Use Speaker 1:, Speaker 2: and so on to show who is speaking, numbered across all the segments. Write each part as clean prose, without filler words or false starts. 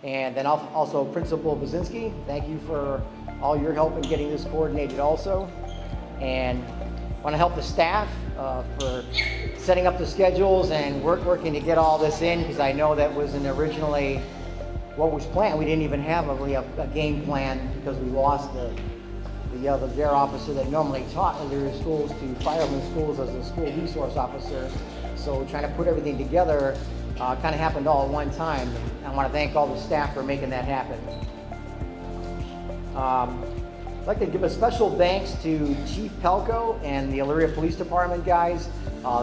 Speaker 1: And then also Principal Bazinski, thank you for all your help in getting this coordinated also. And I want to help the staff for setting up the schedules and working to get all this in, because I know that wasn't originally what was planned. We didn't even have a game plan because we lost the D.A.R.E officer that normally taught Elyria schools to fireman schools as a school resource officer. So trying to put everything together kind of happened all at one time. I want to thank all the staff for making that happen. I'd like to give a special thanks to Chief Pelko and the Elyria Police Department guys.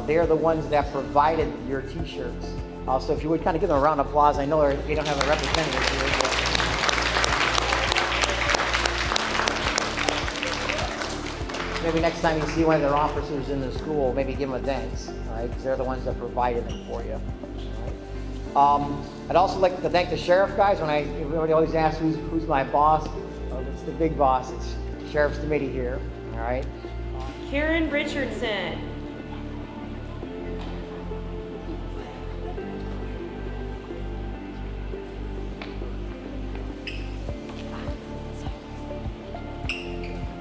Speaker 1: They're the ones that provided your t-shirts. So if you would kind of give them a round of applause. I know they don't have a representative here. But maybe next time you see one of their officers in the school, maybe give them a thanks, all right? Because they're the ones that provided them for you. I'd also like to thank the sheriff guys. Everybody always asks who's my boss. It's the big boss. It's Sheriff's Committee here. All right.
Speaker 2: Karen Richardson.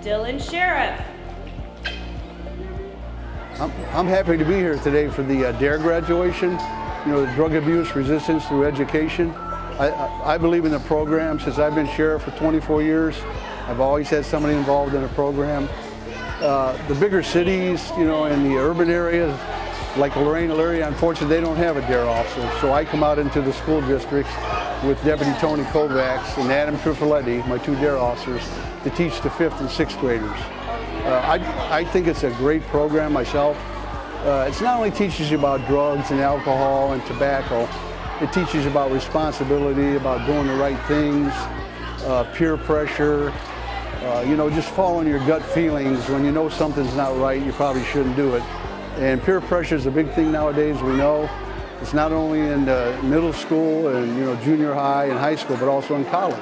Speaker 2: Dylan Sheriff.
Speaker 3: I'm happy to be here today for the D.A.R.E graduation. You know, the drug abuse resistance through education. I believe in the program. Since I've been sheriff for 24 years, I've always had somebody involved in a program. The bigger cities, you know, in the urban areas, like Lorain, Elyria, unfortunately, they don't have a D.A.R.E officer. So I come out into the school districts with Deputy Tony Kovacs and Adam Trifoletti, my two D.A.R.E officers, to teach the 5th and 6th graders. I think it's a great program myself. It not only teaches you about drugs and alcohol and tobacco, it teaches you about responsibility, about doing the right things, peer pressure, you know, just following your gut feelings. When you know something's not right, you probably shouldn't do it. And peer pressure is a big thing nowadays, we know. It's not only in middle school and, you know, junior high and high school, but also in college.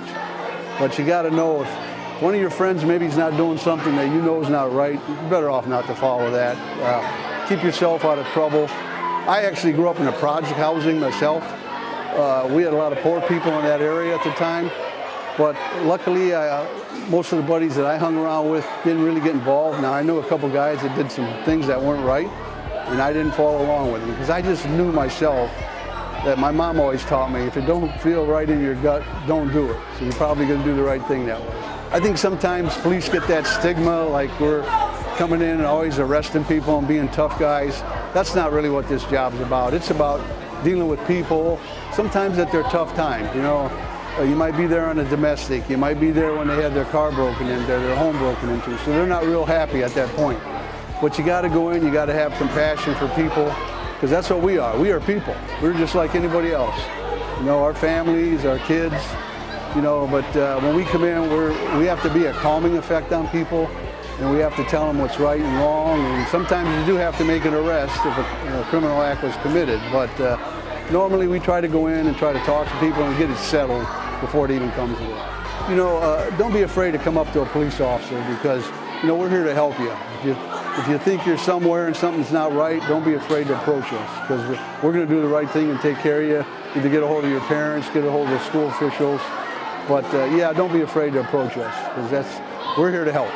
Speaker 3: But you got to know if one of your friends maybe is not doing something that you know is not right, you're better off not to follow that. Keep yourself out of trouble. I actually grew up in a project housing myself. We had a lot of poor people in that area at the time, but luckily most of the buddies that I hung around with didn't really get involved. Now I knew a couple guys that did some things that weren't right, and I didn't follow along with them because I just knew myself that my mom always taught me, if it don't feel right in your gut, don't do it. So you're probably going to do the right thing that way. I think sometimes police get that stigma, like we're coming in and always arresting people and being tough guys. That's not really what this job's about. It's about dealing with people, sometimes at their tough times, you know. You might be there on a domestic, you might be there when they had their car broken into, their home broken into, so they're not real happy at that point. But you gotta go in, you gotta have compassion for people, because that's what we are. We are people. We're just like anybody else. You know, our families, our kids, you know, but when we come in, we have to be a calming effect on people, and we have to tell them what's right and wrong, and sometimes you do have to make an arrest if a criminal act was committed, but normally we try to go in and try to talk to people and get it settled before it even comes to that. You know, don't be afraid to come up to a police officer, because, you know, we're here to help you. If you think you're somewhere and something's not right, don't be afraid to approach us, because we're going to do the right thing and take care of you. Either get a hold of your parents, get a hold of the school officials, but yeah, don't be afraid to approach us, because we're here to help.